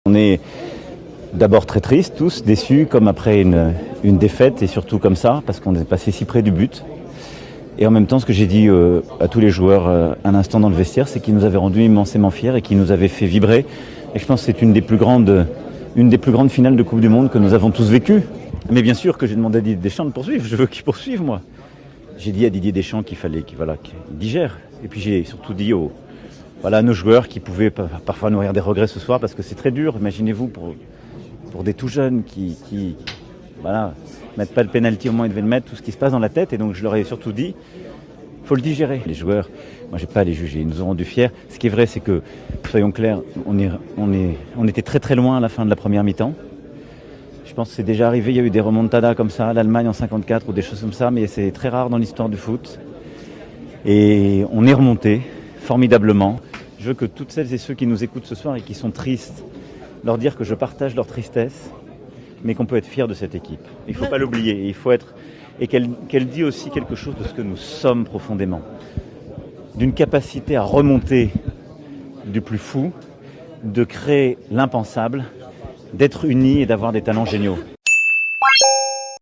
On est d'abord très tristes tous, déçus, comme après une défaite, et surtout comme ça, parce qu'on est passé si près du but. Et en même temps, ce que j'ai dit à tous les joueurs un instant dans le vestiaire, c'est qu'ils nous avaient rendus immensément fiers et qu'ils nous avaient fait vibrer. Et je pense que c'est une des plus grandes finales de Coupe du Monde que nous avons tous vécues. Mais bien sûr que j'ai demandé à Didier Deschamps de poursuivre, je veux qu'il poursuive moi. J'ai dit à Didier Deschamps qu'il fallait qu'il digère. Et puis j'ai surtout dit à nos joueurs qui pouvaient parfois nourrir des regrets ce soir, parce que c'est très dur, imaginez-vous, pour des tout jeunes qui mettent pas le pénalty au moment où ils devaient le mettre, tout ce qui se passe dans la tête. Et donc je leur ai surtout dit, il faut le digérer. Les joueurs, moi j'ai pas à les juger, ils nous ont rendus fiers. Ce qui est vrai, c'est que, soyons clairs, on était très très loin à la fin de la première mi-temps. Je pense que c'est déjà arrivé, il y a eu des remontadas comme ça, l'Allemagne en 54 ou des choses comme ça, mais c'est très rare dans l'histoire du foot. Et on est remonté formidablement. Je veux que toutes celles et ceux qui nous écoutent ce soir et qui sont tristes, leur dire que je partage leur tristesse, mais qu'on peut être fier de cette équipe. Il ne faut pas l'oublier, et qu'elle dit aussi quelque chose de ce que nous sommes profondément, d'une capacité à remonter du plus fou, de créer l'impensable, d'être unis et d'avoir des talents géniaux.